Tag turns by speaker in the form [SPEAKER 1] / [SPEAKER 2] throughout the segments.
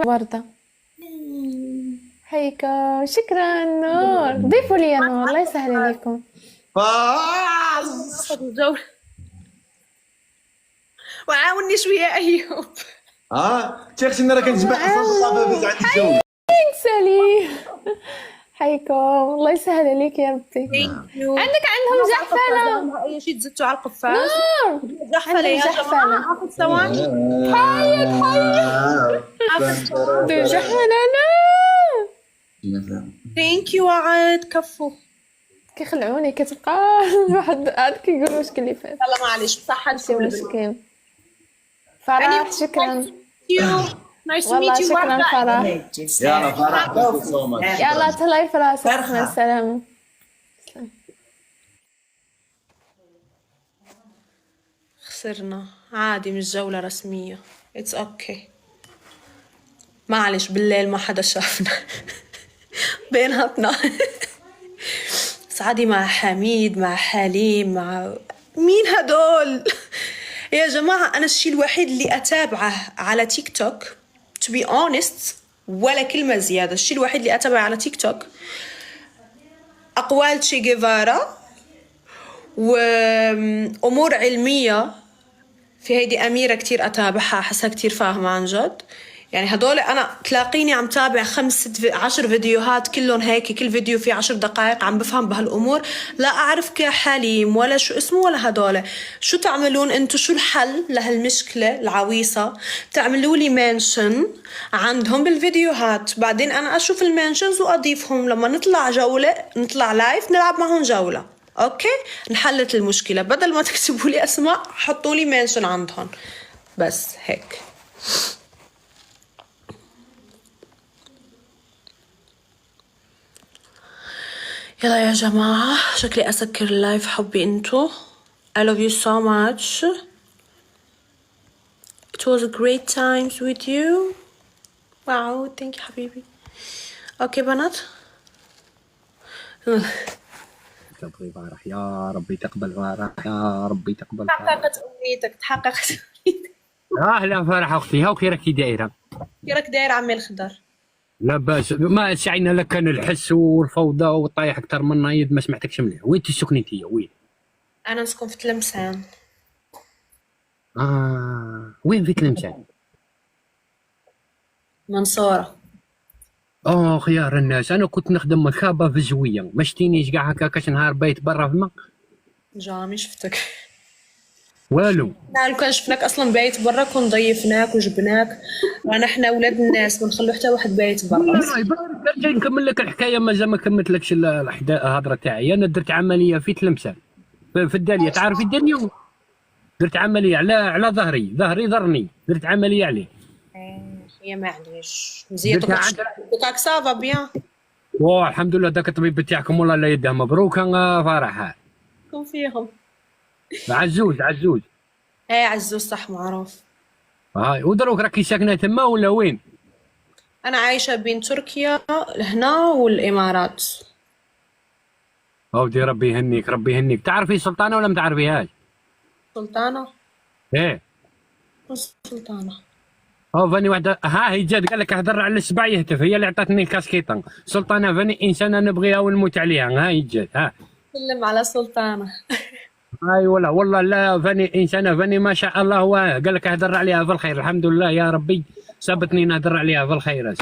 [SPEAKER 1] وردة. هيكا شكرا نور، ضيفوا لي يا نور الله يسهل عليكم.
[SPEAKER 2] ناخذ الجولة وعاوني شوية أيوب.
[SPEAKER 3] تيختي راه كنجمع الصافي باش عندي الجولة.
[SPEAKER 1] سالي حيكم الله يسهل عليك يا ربي. عندهم جحفلة
[SPEAKER 2] أي شيء تزدتوا على القفاز.
[SPEAKER 1] نور
[SPEAKER 2] جحفلة يا جماعة. عفوا ثواني.
[SPEAKER 1] حيك دو جحفلة لا
[SPEAKER 2] ثانك يو وعد كفو.
[SPEAKER 1] كيخلعوني كتبقى واحد عاد كيقول مشكل اللي فات.
[SPEAKER 2] يلا معليش بصح
[SPEAKER 1] ماشي مشكل. فرح شكرا
[SPEAKER 2] نايس
[SPEAKER 1] والله
[SPEAKER 2] ميت يو.
[SPEAKER 1] شكرا فرح.
[SPEAKER 3] يلا فرح
[SPEAKER 1] يلا تهلاي في راسك مع السلامة.
[SPEAKER 2] خسرنا عادي مش جولة رسمية. اتس اوكي معلش بالليل ما حدا شافنا بيناتنا. سعادي مع حميد مع حليم مع مين هدول يا جماعة. أنا الشيء الوحيد اللي أتابعه على تيك توك to be honest ولا كلمة زيادة، الشيء الوحيد اللي أتابعه على تيك توك أقوال تشي جيفارا وأمور علمية. في هيدي أميرة كتير أتابعها أحسها كتير فاهمة عن جد. يعني هدول أنا تلاقيني عم تابع 5-10 فيديوهات كلهم هيك، كل فيديو فيه 10 دقائق عم بفهم بهالأمور. لا أعرف كحليم ولا شو اسمه ولا هدول. شو تعملون انتو؟ شو الحل لهالمشكلة العويصة؟ تعملوا لي منشن عندهم بالفيديوهات، بعدين أنا أشوف المنشنز وأضيفهم لما نطلع جولة نطلع لايف نلعب معهم جولة. أوكي انحلت المشكلة. بدل ما تكتبوا لي أسماء حطوا لي منشن عندهم بس هيك. يلا يا جماعة شكلي أسكر اللايف. حبي انتو. I love you so much. It was a great times with you. Wow thank you حبيبي. اوكي بنات.
[SPEAKER 4] تبغي فرح يا ربي تقبل فرح يا ربي تقبل فرح.
[SPEAKER 2] تحققت أمنيتك تحققت أمنيتك.
[SPEAKER 4] لا فرح اختي هاو كي راكي دايره.
[SPEAKER 2] كي راك داير عمي الخضر؟
[SPEAKER 4] لا باس ما سعينا لك كان الحس والفوضى والطايح اكثر من نايد ما سمعتكش مليح. وين تسكني انت وين؟
[SPEAKER 2] أنا نسكن في تلمسان.
[SPEAKER 4] وين في تلمسان؟
[SPEAKER 2] منصورة.
[SPEAKER 4] خيار الناس. انا كنت نخدم مخابه في الزويه ما شتينيش كاع هكا كاش نهار بايت برا فما
[SPEAKER 2] جامي شفتك
[SPEAKER 4] والو.
[SPEAKER 2] لو كان شفناك اصلا بايت برا كون ضيفناك وجبناك. رانا احنا ولاد الناس ما نخلو حتى واحد بايت برا.
[SPEAKER 4] الله يبارك جاي نكمل لك الحكايه مازال ما كملتلكش الهضره تاعي. انا درت عمليه في تلمسان في الداليه. تعرفي الداليه؟ درت عمليه على ظهري ضرني. درت عمليه عليه.
[SPEAKER 2] يا معليش مزيان. دوكاك سافا بيان.
[SPEAKER 4] الحمد لله. داك الطبيب تاعكم والله لا يده مبروك فرح.
[SPEAKER 2] كون فيهم
[SPEAKER 4] عزوز
[SPEAKER 2] ايه عزوز صح معروف.
[SPEAKER 4] ودروك راكي ساكنه تما ولا وين؟
[SPEAKER 2] انا عايشه بين تركيا هنا والامارات.
[SPEAKER 4] ودي ربي يهنيك ربي يهنيك. تعرفي سلطانه ولا ما تعرفيهاش؟
[SPEAKER 2] سلطانه؟
[SPEAKER 4] ايه
[SPEAKER 2] سلطانه.
[SPEAKER 4] فاني واحده هي جات قال لك اهضر على السبع يهتف. هي اللي عطاتني الكاسكيطه. سلطانه فاني انسانه نبغيها ونموت عليها. هي جات
[SPEAKER 2] سلم على سلطانه.
[SPEAKER 4] والله لا فاني انسانه فاني ما شاء الله. قال لك اهضر عليها في الخير. الحمد لله يا ربي سابتني نهضر عليها في الخير.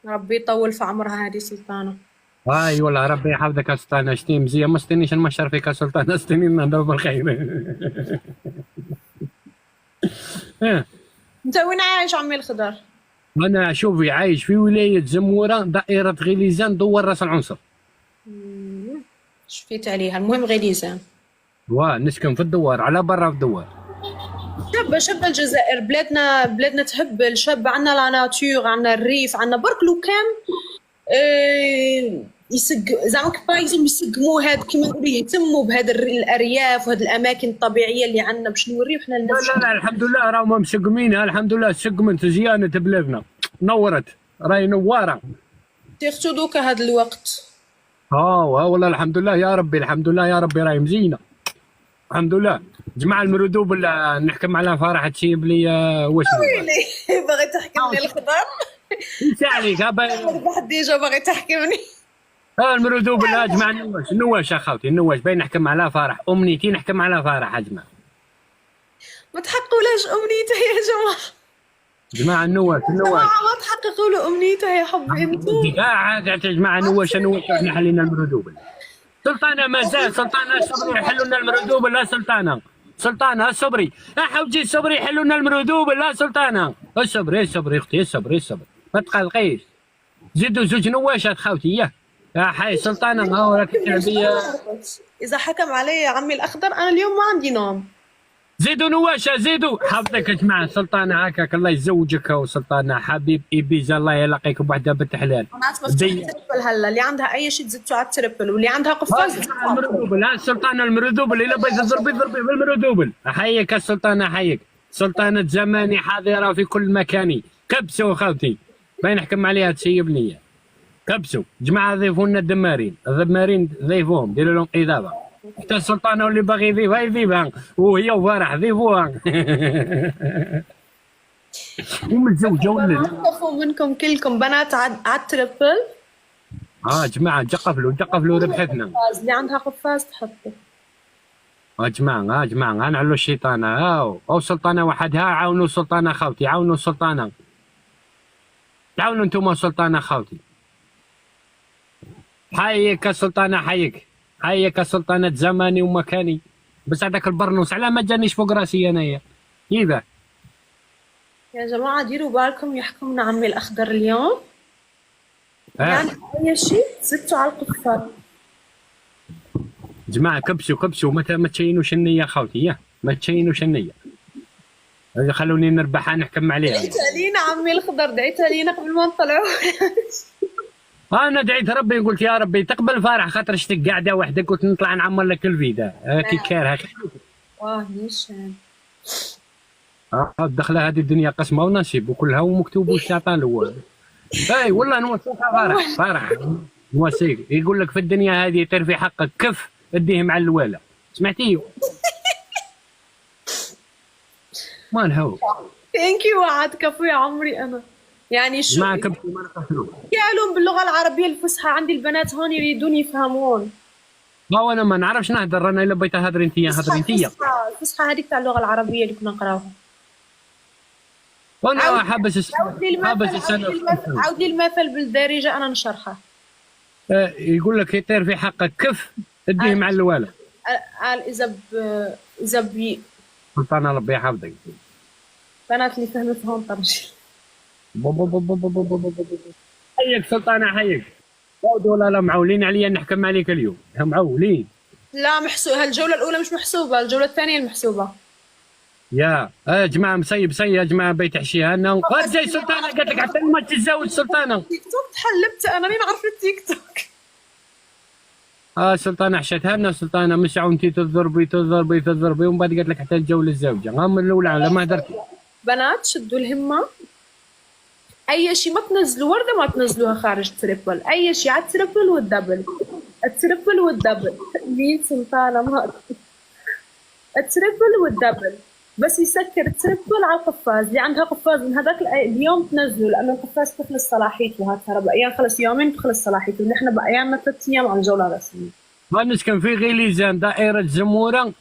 [SPEAKER 2] ربي يطول في عمرها هذه سلطانه.
[SPEAKER 4] والله ربي يحفظك يا سلطانه. شتي مزيان ما ستنيش نمشر فيك يا سلطانه. ستني نهضر بالخير.
[SPEAKER 2] انت وين عايش عمي الخضر؟
[SPEAKER 4] انا شوفي عايش في ولايه زموره دائره غليزان دوار راس العنصر.
[SPEAKER 2] شفيت عليها. المهم غليزان.
[SPEAKER 4] نسكن في الدوار على برا في الدوار.
[SPEAKER 2] شابة الجزائر. بلادنا تهبل. شاب عنا لا ناتور عنا الريف عنا برك لو كان زعما بايزهم يسقموا هاد كيما نقولوا يهتموا بهاد الارياف وهاد الاماكن الطبيعيه اللي عندنا باش نوريو حنا للناس.
[SPEAKER 4] لا الحمد لله راهم مسقمينها. الحمد لله سقمت زيانه بلادنا نورت راهي نواره.
[SPEAKER 2] سيرتو دوكا هاد الوقت.
[SPEAKER 4] والله الحمد لله يا ربي الحمد لله يا ربي راهي مزينه. الحمد لله. جماعة المردوب اللي نحكم على فرح تشيب لي واش
[SPEAKER 2] ويلي باغي تحكمني الخضر.
[SPEAKER 4] انت عليك
[SPEAKER 2] واحد ديجا باغي تحكمني.
[SPEAKER 4] المردوب لا جماعة النواش اخوتي النواش باين نحكم على فرح امنيتي نحكم على فرح يا جماعة.
[SPEAKER 2] ما تحققولاش امنيته يا
[SPEAKER 4] جماعة النواش
[SPEAKER 2] ما تحققوا له امنيته يا حبي انتم.
[SPEAKER 4] عاد يا جماعة نواش احنا حلينا المردوب. سلطانة مازال سلطانة الصبري يحلوا لنا المردوب لا سلطانة الصبري حوجي الصبري يحلوا لنا المردوب لا سلطانة الصبري اختي الصبري ما تقلقيش. زيدوا زوج نواشات خاوتي يا حي سلطانة هاو راك تلعبي.
[SPEAKER 2] اذا حكم علي يا عمي الاخضر انا اليوم ما عندي نوم.
[SPEAKER 4] زيدوا نواشة زيدوا حفظك يا جماعة. سلطانة هكاك الله يزوجك وسلطانة حبيب إبيزا الله يلاقيك بوحدة بنت حلال.
[SPEAKER 2] بنات مفتوح التربل هلا اللي عندها أي شيء تزتوا على التربل واللي عندها قفاز
[SPEAKER 4] المردوبل. ها السلطانة المردوبل اللي بغيت تضربي بالمردوبل. أحييك السلطانة أحييك. سلطانة زماني حاضرة في كل مكان. كبسوا خوتي باين نحكم عليها تسيب لي. كبسوا جماعة ضيفونا الدمارين ضيفوهم ديروا لهم إضافة. حتى السلطانة واللي باغي يضيفها يضيفها وهي وفرح ضيفوها. ومتزوجة ولا
[SPEAKER 2] نخافوا منكم كلكم بنات على التربل.
[SPEAKER 4] جماعة جقفلوا ذبحتنا.
[SPEAKER 2] اللي عندها قفاز تحطه.
[SPEAKER 4] جماعة نعلو الشيطانة أو سلطانة وحدها. عاونوا سلطانة خاوتي عاونوا السلطانة. تعاونوا انتم سلطانة خاوتي. حيك السلطانة حيك سلطانة زماني ومكاني. بس هذاك البرنوس على ما جانيش فوق راسي انايا كيفاه.
[SPEAKER 2] يا جماعة ديروا بالكم يحكمنا عمي الأخضر اليوم. يعني أي شيء زدتوا على القفاز.
[SPEAKER 4] جماعة كبسوا ما تشينوش النية خاوتي ما تشينوش النية. خلوني نربح نحكم عليها.
[SPEAKER 2] دعيت علينا عمي الأخضر دعيت علينا قبل ما نطلعوا.
[SPEAKER 4] انا دعيت ربي قلت يا ربي تقبل فرح خاطر شتك قاعده وحدك قلت نطلع نعمر لك الفيدا كي كارها.
[SPEAKER 2] واه نيشان.
[SPEAKER 4] الدخله هذه الدنيا قسمه ونصيب وكلها ومكتوب الشيطان الاول. اي والله نوصيها فرح نوصيك يقول لك في الدنيا هذه ترفي حقك كف اديه مع الوالا. سمعتيه؟ ما نهو.
[SPEAKER 2] ثانك يو وعد كفو يا عمري انا. يعني شو
[SPEAKER 4] ما كبسوا ما نقفلوا.
[SPEAKER 2] يعلم باللغه العربيه الفصحى عندي البنات هون يريدون يفهمون.
[SPEAKER 4] ما انا ما نعرفش نهدر انا الا بغيت هضري انت
[SPEAKER 2] الفصحى هذيك تاع اللغه العربيه اللي كنا نقراوها.
[SPEAKER 4] وانا حابس
[SPEAKER 2] عاود لي المثل بالدارجه انا نشرحه.
[SPEAKER 4] يقول لك يطير في حقك كف اديه مع الوالا.
[SPEAKER 2] قال اذا
[SPEAKER 4] سلطان ربي يحفظك.
[SPEAKER 2] بنات اللي فهمت هون طرش.
[SPEAKER 4] حيك سلطانة حيك. ولا معولين علي نحكم عليك اليوم معولين.
[SPEAKER 2] لا هالجولة الأولى مش محسوبة الجولة الثانية المحسوبة.
[SPEAKER 4] يا جماعة مسيب يا جماعة بيت حشيها لنا. جاي سلطانة قالت لك حتى ما تتزوج سلطانة.
[SPEAKER 2] تيك توك تحلبت أنا مين عرفت التيك توك.
[SPEAKER 4] سلطانة حشتها لنا سلطانة مش عونتي تضربي ومن بعد قالت لك حتى الجولة الزوجة من الأولى على ما هدرتي.
[SPEAKER 2] بنات شدوا الهمة. اي شيء ما تنزلوا ورده ما تنزلوها خارج التريبل. اي شيء على التريبل والدبل. التريبل والدبل مين سلطانه ما التريبل والدبل بس يسكر التريبل على القفاز. اللي عندها قفاز من هذاك اليوم تنزلوا لانه القفاز تخلص صلاحيته. هذا ترى بقيان خلص يومين تخلص صلاحيته ونحن بقياننا 3 ايام عن جوله رسميه.
[SPEAKER 4] نسكن في غليزان دائره زموره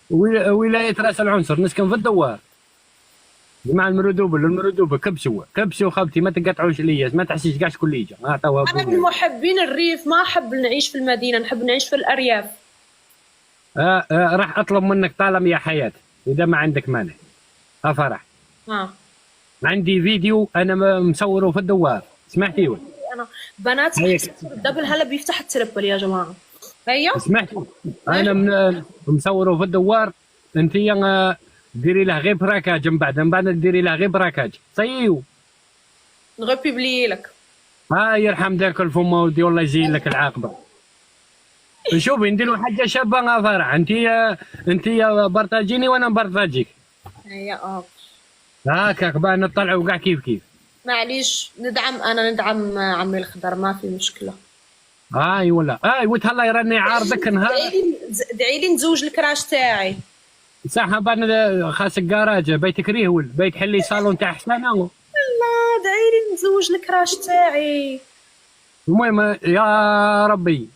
[SPEAKER 4] ولايه راس العنصر نسكن في الدوار. مع المردوبة كبسوا خبتي ما تقطعوش ليا ما تحسيش كاع شكون اللي يجي.
[SPEAKER 2] انا من محبين الريف ما احب نعيش في المدينه نحب نعيش في الارياف.
[SPEAKER 4] راح اطلب منك طالما يا حياة اذا ما عندك مانع. فرح عندي فيديو انا مصوره في الدوار سمعتي ولا؟
[SPEAKER 2] انا بنات الدبل هلا بيفتح التربل يا جماعه. ايوه
[SPEAKER 4] سمعتي انا مصوره في الدوار. انت ديري له غير براكاج من بعد ديري له غير براكاج صيو
[SPEAKER 2] نغبي بلي لك.
[SPEAKER 4] يرحم ذاك الفم ودي والله يزين لك العاقبه. شوفي نديروا حاجه شابه فرح انت برتاجيني وانا برتاجيك.
[SPEAKER 2] ايوه
[SPEAKER 4] هكاك بقى نطلعوا كاع كيف
[SPEAKER 2] معليش ندعم عمي الخضر ما في مشكله.
[SPEAKER 4] هاي ولا هاي وتهلا يرني عارضك نهار
[SPEAKER 2] ادعي لي نزوج الكراش تاعي.
[SPEAKER 4] صح بان خاص الجراج بيت كريهول بيت حلي صالون تاع حسانه.
[SPEAKER 2] الله ادعي لي نزوج الكراش تاعي.
[SPEAKER 4] المهم يا ربي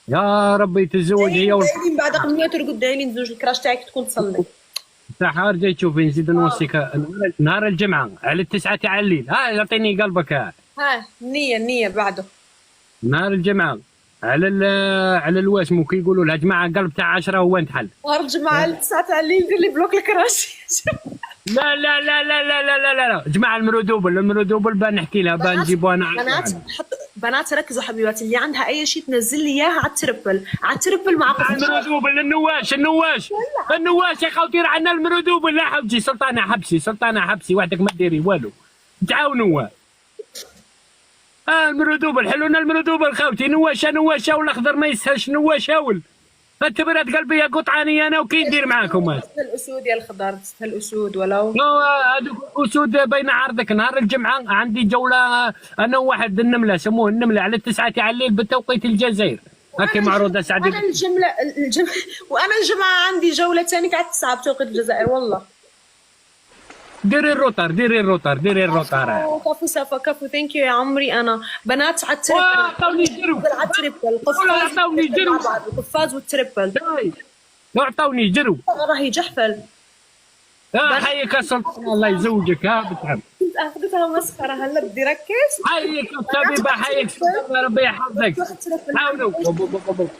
[SPEAKER 4] يا ربي تتزوج هي
[SPEAKER 2] ادعي لي بعد قبل ترقد ادعي لي نزوج الكراش تاعك تكون تصلي.
[SPEAKER 4] صح ارجع تشوفي نزيد نوصيك نهار الجمعه على 9 تاع الليل. ها اعطيني قلبك.
[SPEAKER 2] ها النية بعده.
[SPEAKER 4] نهار الجمعه على الواسمو كي يقولوا لها جماعه قلب تاع 10 هو انتحل.
[SPEAKER 2] نهار الجمعة على 9 تاع الليل دير لي بلوك الكراش.
[SPEAKER 4] لا لا لا لا لا لا لا لا لا جماعه المرودوبل بان نحكي لها بان نجيبوها انا.
[SPEAKER 2] بنات ركزوا حبيباتي، اللي عندها اي شيء تنزل لي اياها على التربل مع
[SPEAKER 4] المرودوبل النواش يا خوتي راه عندنا المرودوبل. لا حبسي سلطانه حبسي وحدك ما ديري والو تعاونوا. المرودوبل حلونا المرودوبل خوتي. نواشا والاخضر ما يسهلش نواشاول. التبرات قلبي يا قطعاني انا وكي ندير معاكم.
[SPEAKER 2] الاسود يا الخضار تستاهل الاسود ولو
[SPEAKER 4] هذوك الاسود بين عرضك. نهار الجمعه عندي جوله انا وواحد النمله سموه النمله على 9 تاع الليل بتوقيت الجزائر. هاكي معروضه سعدي.
[SPEAKER 2] انا الجمعه وانا الجمعه عندي جوله ثانيه على 9 بتوقيت الجزائر والله.
[SPEAKER 4] ديري الروتار
[SPEAKER 2] كفو صفا كفو ثانك يو يا عمري. انا بنات على التربل.
[SPEAKER 4] عطوني جرو
[SPEAKER 2] القفاز والتربل.
[SPEAKER 4] اعطوني جرو
[SPEAKER 2] راهي جحفل.
[SPEAKER 4] حيك سلطان الله يزوجك. بتعب
[SPEAKER 2] كنت اخذتها مسخره هلا بدي ركز.
[SPEAKER 4] حيك الطبيبه حيك ربي يحفظك. عاونوا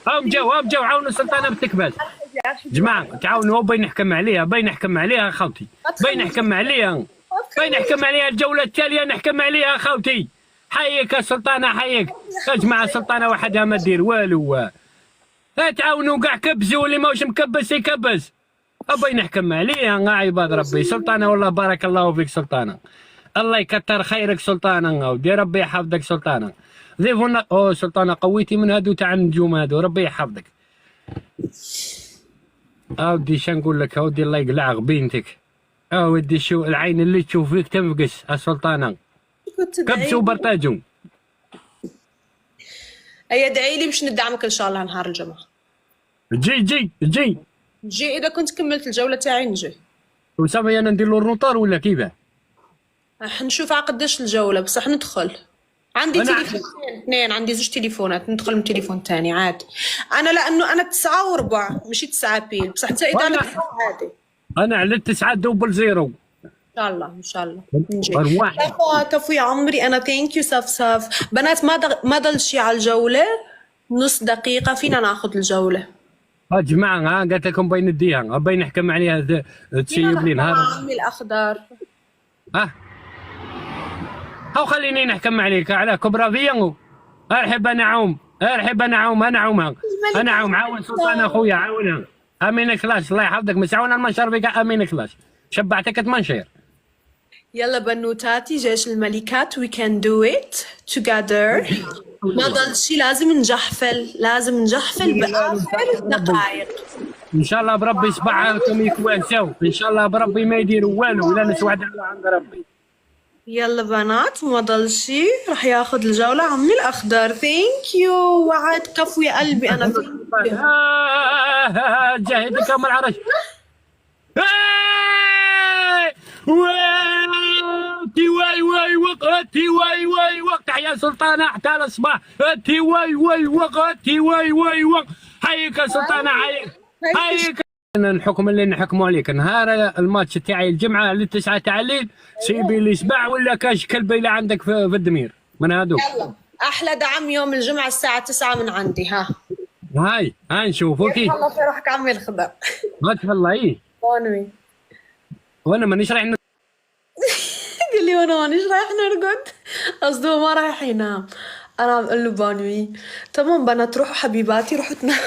[SPEAKER 4] هم جو عاونوا سلطانه بتكبس. جماعه تعاونوا بين نحكم عليها خوتي. بين نحكم عليها الجوله التاليه نحكم عليها خوتي. حيك سلطانه حيك يا جماعه. سلطانه وحدها ما دير والو. تعاونوا كاع كبسوا واللي ماهوش مكبس يكبس. أبي نحكم عليها عباد ربي. سلطانة والله بارك الله فيك سلطانة. الله يكتر خيرك سلطانة ودي ربي يحفظك سلطانة. ضيفونا سلطانة قويتي من هادو تاع النجوم هادو ربي يحفظك. ودي شنقول لك ودي الله يقلع بنتك. ودي شو العين اللي تشوف فيك تنفقس السلطانة. كبسوا برتاجوا.
[SPEAKER 2] أي ادعي لي باش ندعمك إن شاء الله نهار الجمعة.
[SPEAKER 4] جي
[SPEAKER 2] إذا كنت كملت الجولة تاعي نجي.
[SPEAKER 4] وسامي أنا ندير له الروطار ولا كيفاه؟
[SPEAKER 2] حنشوف قداش الجولة بس حندخل. عندي تليفون اثنين عندي زوج تليفونات ندخل من تليفون ثاني عادي. أنا لأنه أنا 9 و4 ماشي 9 بيل بصح أنت إذا عادي.
[SPEAKER 4] أنا على 9 دوبل زيرو.
[SPEAKER 2] إن شاء الله نجي. كفو يا عمري. أنا ثانك يو صف بنات ما ضل شي على الجولة نص دقيقة فينا ناخذ الجولة.
[SPEAKER 4] جماعة قالت لكم بين نديها بين نحكم عليها تسيب لي نهار.
[SPEAKER 2] عمي الأخضر.
[SPEAKER 4] أو خليني نحكم عليك على كبرى فيانو. ارحب نعوم أنا عوم عاون سلطان أخويا عاونها. أمين كلاش الله يحفظك مسعون المنشر فيك أمين كلاش شبعتك تمنشر.
[SPEAKER 2] يلا بنوتاتي جيش الملكات we can do it together. ما ضل شي لازم نجحفل بآخر دقائق.
[SPEAKER 4] إن شاء الله بربي صباحكم يكوانسوا. إن شاء الله بربي ما يديروا والو ولا نسوعد عند ربي.
[SPEAKER 2] يلا بنات ما ضل شي راح ياخذ الجولة عمي الأخضر. ثانك يو وعد كفو يا قلبي. أنا
[SPEAKER 4] جاهدك أم العرش. واي وقت تحيا سلطانة حتى الصباح. واي وقت حيك سلطانة حيك. الحكم اللي نحكموا عليك نهار الماتش تاعي الجمعة على 9 تاع الليل سيبي لي سبع ولا كاش كلبة اللي عندك في الدمير من هذوك.
[SPEAKER 2] يلا أحلى دعم يوم الجمعة الساعة 9 من عندي.
[SPEAKER 4] هاي نشوف اوكي.
[SPEAKER 2] والله في روحك عمي الخضر.
[SPEAKER 4] ما تفضل
[SPEAKER 2] بونوي.
[SPEAKER 4] وانا مانيش رايح
[SPEAKER 2] قال لي وانا مانيش رايح نرقد. قصده ما رايح ينام. انا عم اقول له بونوي. تمام بنات روحوا حبيباتي روحوا تناموا.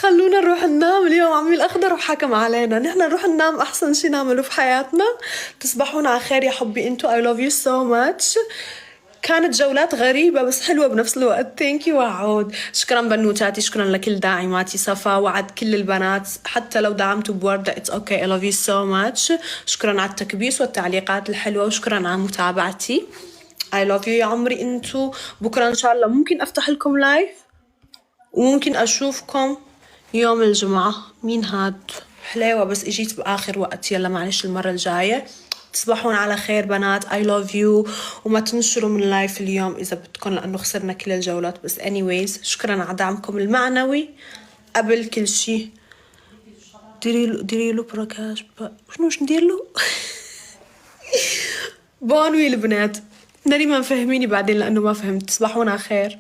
[SPEAKER 2] خلونا نروح ننام اليوم. عمي الأخضر وحكم علينا نحن نروح ننام أحسن شي نعمله في حياتنا. تصبحون على خير يا حبي انتو. I love you so much. كانت جولات غريبة بس حلوة بنفس الوقت. ثانك يو وعود. شكرا بنوتاتي شكرا لكل داعماتي صفا وعد كل البنات حتى لو دعمتوا بوردة it's okay I love you so much. شكرا على التكبيس والتعليقات الحلوة وشكرا على متابعتي. I love you يا عمري انتو. بكرة ان شاء الله ممكن افتح لكم لايف وممكن اشوفكم يوم الجمعة. مين هاد حليوة بس اجيت باخر وقت. يلا معلش المرة الجاية. تصبحون على خير بنات. I love you. وما تنشروا من لايف اليوم اذا بدكم لانه خسرنا كل الجولات. بس anyways شكرا على دعمكم المعنوي قبل كل شي. ديري له بركاش شنو ندير له؟ بونوي البنات. داري ما فهميني بعدين لانه ما فهمت. تصبحون على خير.